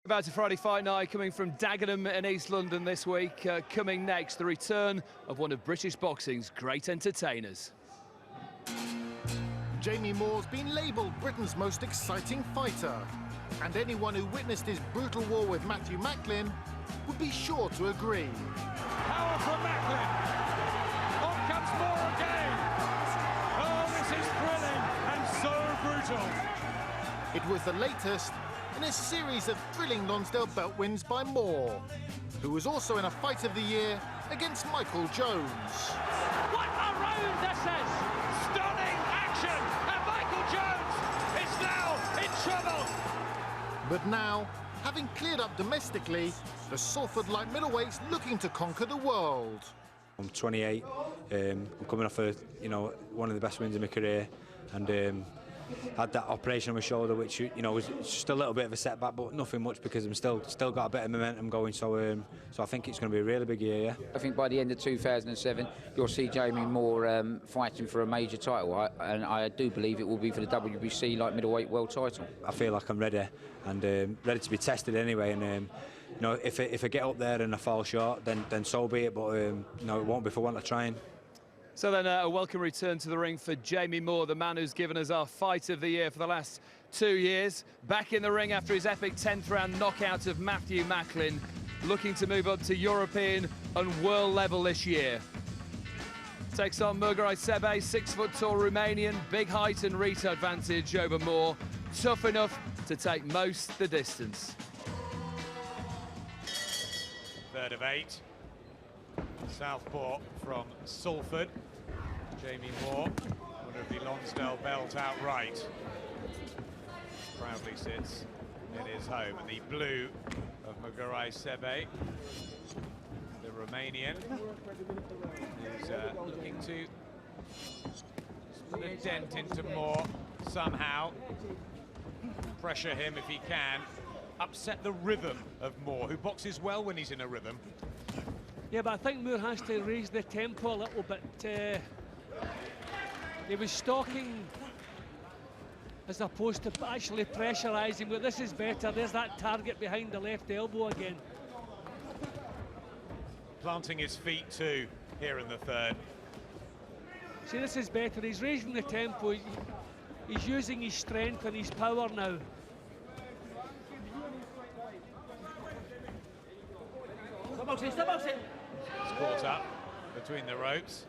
About to Friday Fight Night, coming from Dagenham in East London this week. Coming next, the return of one of British boxing's great entertainers. Jamie Moore's been labelled Britain's most exciting fighter. And anyone who witnessed his brutal war with Matthew Macklin would be sure to agree. Power from Macklin. On comes Moore again. Oh, this is thrilling and so brutal. It was the latest in a series of thrilling Lonsdale belt wins by Moore, who was also in a fight of the year against Michael Jones. What a round this is! Stunning action, and Michael Jones is now in trouble. But now, having cleared up domestically, the Salford light middleweight's looking to conquer the world. I'm 28. I'm coming off one of the best wins in my career, and had that operation on my shoulder, which was just a little bit of a setback, but nothing much because I'm still got a bit of momentum going. So I think it's going to be a really big year. Yeah. I think by the end of 2007, you'll see Jamie Moore fighting for a major title, and I do believe it will be for the WBC light middleweight world title. I feel like I'm ready and ready to be tested anyway. And if I get up there and I fall short, then so be it. But it won't be for want of trying. So then a welcome return to the ring for Jamie Moore, the man who's given us our fight of the year for the last 2 years. Back in the ring after his epic 10th round knockout of Matthew Macklin, looking to move up to European and world level this year. Takes on Mugurel Sebe, 6-foot-tall Romanian, big height and reach advantage over Moore. Tough enough to take most the distance. Third of 8. Southpaw from Salford. Jamie Moore, winner of the Lonsdale belt outright. Proudly sits in his home. And the blue of Mugurel Sebe, the Romanian, is looking to put a dent into Moore somehow. Pressure him if he can. Upset the rhythm of Moore, who boxes well when he's in a rhythm. Yeah, but I think Moore has to raise the tempo a little bit. He was stalking as opposed to actually pressurising, but this is better. There's that target behind the left elbow again. Planting his feet too here in the third. See, this is better. He's raising the tempo. He's using his strength and his power now. It's caught up between the ropes.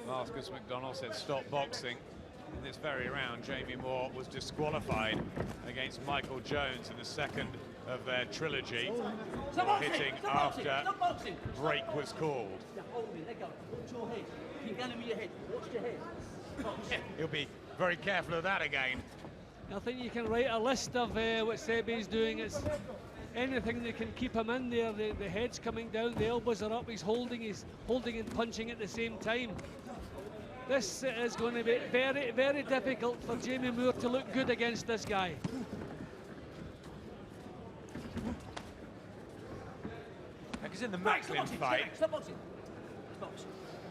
Marcus McDonald said stop boxing. In this very round, Jamie Moore was disqualified against Michael Jones in the second of their trilogy, hitting after break was called. He'll be very careful of that again. I think you can write a list of what Sebe's doing. It's anything that can keep him in there. The head's coming down, the elbows are up, he's holding and punching at the same time. This is going to be very, very difficult for Jamie Moore to look good against this guy. Because in the Macklin fight,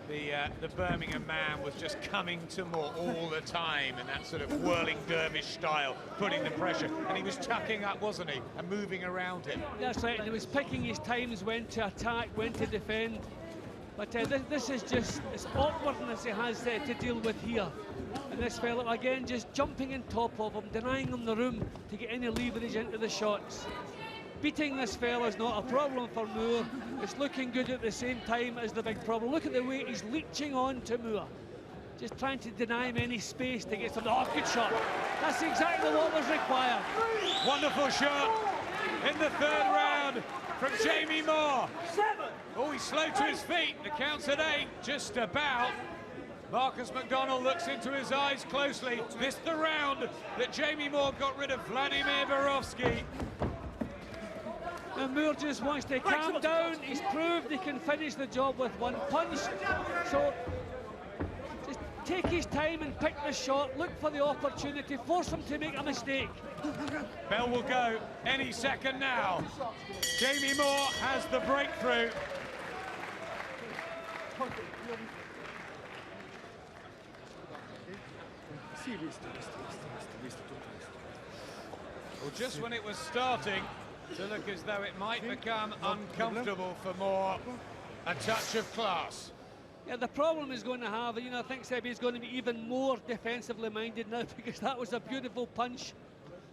the Birmingham man was just coming to Moore all the time in that sort of whirling dervish style, putting the pressure, and he was tucking up, wasn't he, and moving around him. That's right, and he was picking his times when to attack, when to defend. But this is just as awkwardness he has to deal with here. And this fellow, again, just jumping on top of him, denying him the room to get any leverage into the shots. Beating this fella is not a problem for Moore. It's looking good at the same time as the big problem. Look at the way he's leeching on to Moore. Just trying to deny him any space to get some. Oh, good shot. That's exactly what was required. Wonderful shot in the third round from Jamie Moore. Oh, he's slow to his feet. The count's at 8, just about. Marcus McDonald looks into his eyes closely. Missed the round that Jamie Moore got rid of Vladimir Borovsky. And Moore just wants to calm down. He's proved he can finish the job with one punch. So just take his time and pick the shot, look for the opportunity, force him to make a mistake. Bell will go any second now. Jamie Moore has the breakthrough. Well, just when it was starting to look as though it might become uncomfortable for Moore, a touch of class. Yeah, the problem he's going to have, you know, I think Sebe is going to be even more defensively minded now because that was a beautiful punch.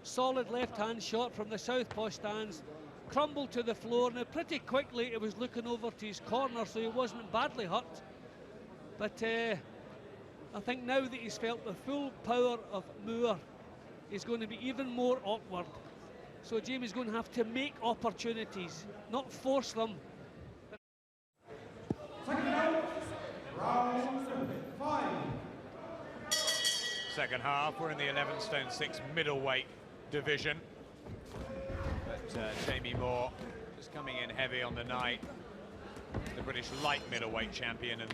Solid left-hand shot from the southpaw stance. Crumbled to the floor. Now, pretty quickly, it was looking over to his corner, so he wasn't badly hurt. But I think now that he's felt the full power of Moore, he's going to be even more awkward. So Jamie's going to have to make opportunities, not force them. Second half, we're in the 11 stone 6 middleweight division. But Jamie Moore just coming in heavy on the night. The British light middleweight champion, and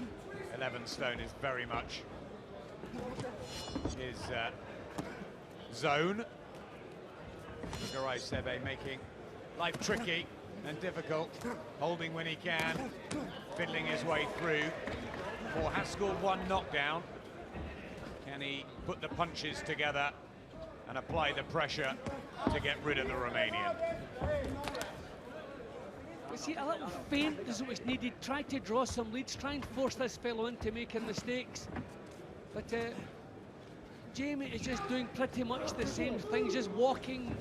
11 stone is very much his zone. Mugurel Sebe making life tricky and difficult, holding when he can, fiddling his way through. Moore has scored one knockdown. Can he put the punches together and apply the pressure to get rid of the Romanian? You see, a little feint is what's needed. Try to draw some leads, try and force this fellow into making mistakes. But Jamie is just doing pretty much the same thing, just walking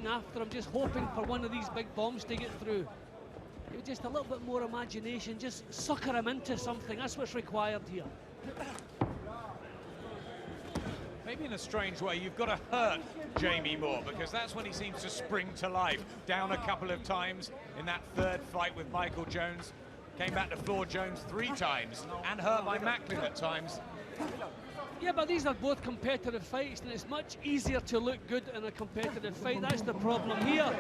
after him, just hoping for one of these big bombs to get through. Just a little bit more imagination, just sucker him into something. That's what's required here. Maybe in a strange way, you've got to hurt Jamie Moore, because that's when he seems to spring to life. Down a couple of times in that third fight with Michael Jones. Came back to floor Jones 3 times and hurt by Macklin at times. Yeah, but these are both competitive fights, and it's much easier to look good in a competitive fight. That's the problem here.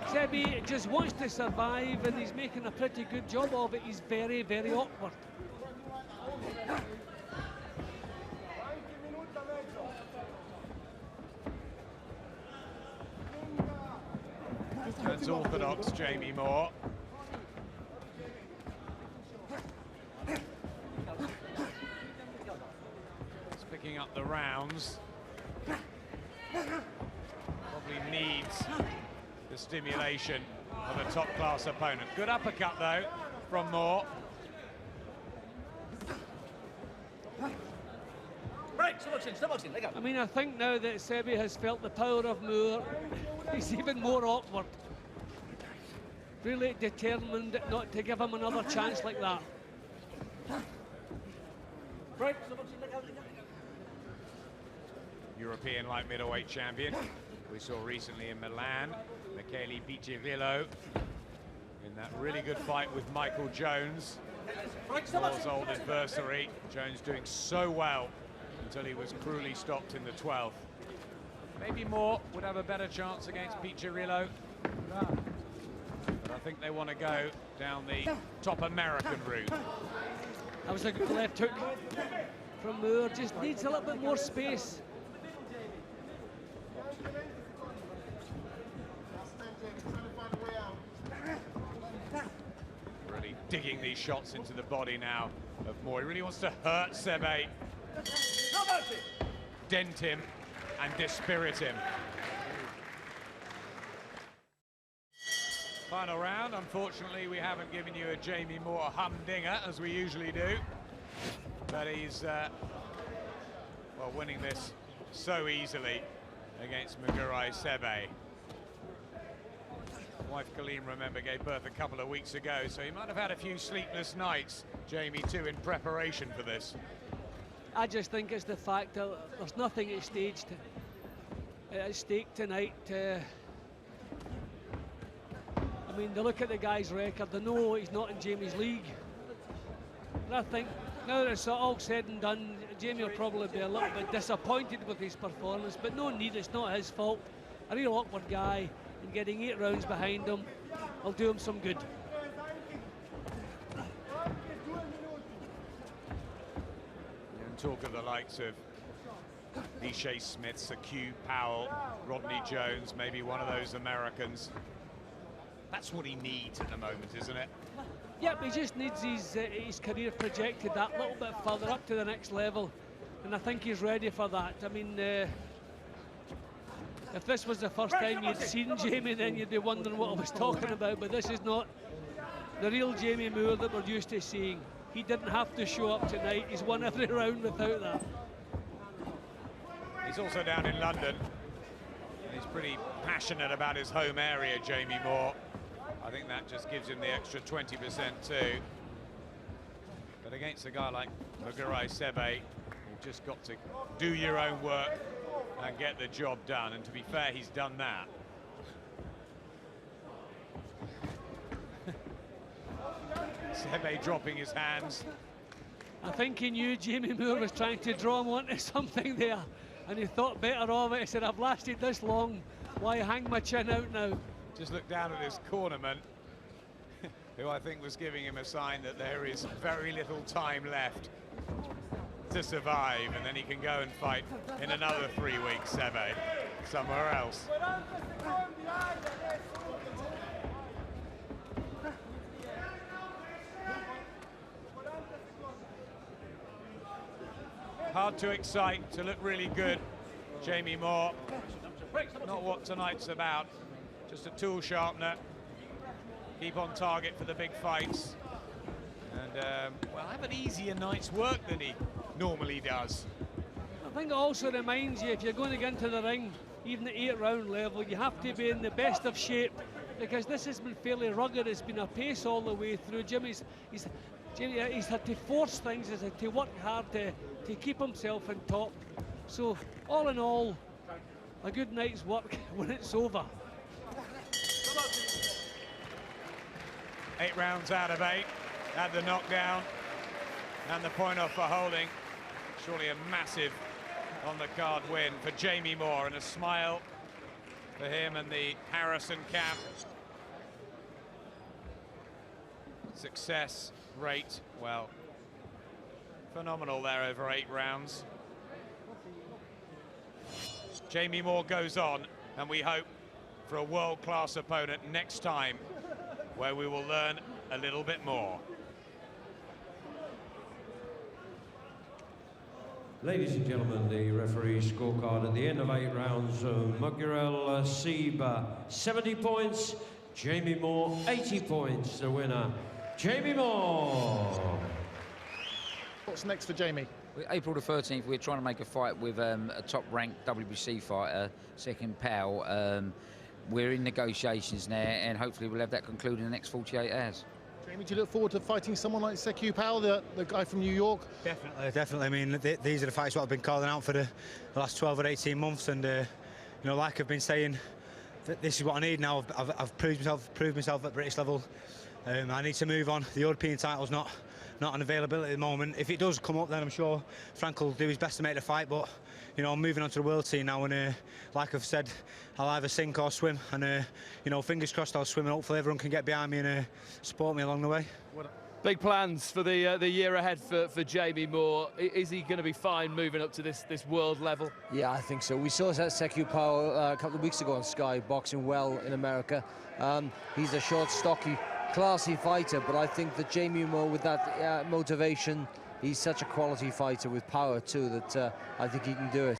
Sebe just wants to survive, and he's making a pretty good job of it. He's very, very awkward. That's orthodox Jamie Moore. He's picking up the rounds. Probably needs the stimulation of a top-class opponent. Good uppercut, though, from Moore. I mean, I think now that Sebe has felt the power of Moore, he's even more awkward. Really determined not to give him another chance like that. European light middleweight champion. We saw recently in Milan, Michele Piccirillo in that really good fight with Michael Jones. Moore's old adversary. Jones doing so well until he was cruelly stopped in the 12th. Maybe Moore would have a better chance against Piccirillo. But I think they want to go down the top American route. That was a good left hook from Moore. Just needs a little bit more space. Really digging these shots into the body now of Moore. He really wants to hurt Sebe, dent him and dispirit him. Final round. Unfortunately, we haven't given you a Jamie Moore humdinger as we usually do, but he's well, winning this so easily against Mugurel Sebe. Wife Colleen, remember, gave birth a couple of weeks ago, so he might have had a few sleepless nights, Jamie, too, in preparation for this. I just think it's the fact that there's nothing at stake tonight. I mean, they look at the guy's record, they know he's not in Jamie's league. And I think now that it's all said and done, Jamie will probably be a little bit disappointed with his performance, but no need, it's not his fault. A real awkward guy, and getting 8 rounds behind him will do him some good. And talk of the likes of Nichelle Smith, Q Powell, Rodney Jones, maybe one of those Americans. That's what he needs at the moment, isn't it? Yep, he just needs his career projected that little bit further up to the next level, and I think he's ready for that. I mean, if this was the first time you'd seen Jamie, then you'd be wondering what I was talking about, but this is not the real Jamie Moore that we're used to seeing. He didn't have to show up tonight. He's won every round without that. He's also down in London. He's pretty passionate about his home area, Jamie Moore. I think that just gives him the extra 20% too. But against a guy like Mugurel Sebe, you've just got to do your own work and get the job done. And to be fair, he's done that. Sebe dropping his hands. I think he knew Jamie Moore was trying to draw him onto something there, and he thought better of it. He said, I've lasted this long, why hang my chin out now? Just look down at his cornerman, who I think was giving him a sign that there is very little time left to survive, and then he can go and fight in another 3 weeks, Sebe, somewhere else. Hard to excite, to look really good, Jamie Moore. Not what tonight's about, just a tool sharpener. Keep on target for the big fights. And, well, have an easier night's work than he normally does. I think it also reminds you, if you're going to get into the ring, even at 8-round level, you have to be in the best of shape, because this has been fairly rugged. It's been a pace all the way through. Jimmy's had to force things, he's had to work hard to keep himself on top. So, all in all, a good night's work when it's over. 8 rounds out of 8, had the knockdown and the point off for holding. Surely a massive on-the-card win for Jamie Moore, and a smile for him and the Harrison camp. Success rate, well, phenomenal there over 8 rounds. Jamie Moore goes on, and we hope for a world-class opponent next time, where we will learn a little bit more. Ladies and gentlemen, the referee's scorecard at the end of 8 rounds. Mugurel Sebe, 70 points. Jamie Moore, 80 points. The winner, Jamie Moore. What's next for Jamie? April the 13th, we're trying to make a fight with a top-ranked WBC fighter, second pal. We're in negotiations now, and hopefully we'll have that concluded in the next 48 hours. Jamie, do you look forward to fighting someone like Sekou Powell, the guy from New York? Definitely. I mean, these are the fights what I've been calling out for the last 12 or 18 months, and you know, like I've been saying, this is what I need now. I've proved myself at British level. I need to move on. The European title's not an availability at the moment. If it does come up, then I'm sure Frank will do his best to make the fight. But you know, I'm moving on to the world team now, and like I've said, I'll either sink or swim. And you know, fingers crossed I'll swim, and hopefully everyone can get behind me and support me along the way. Big plans for the year ahead for Jamie Moore. Is he going to be fine moving up to this world level? Yeah, I think so. We saw Sekou Powell a couple of weeks ago on Sky boxing well in America. He's a short, stocky, classy fighter, but I think that Jamie Moore, with that motivation, he's such a quality fighter with power too, that I think he can do it.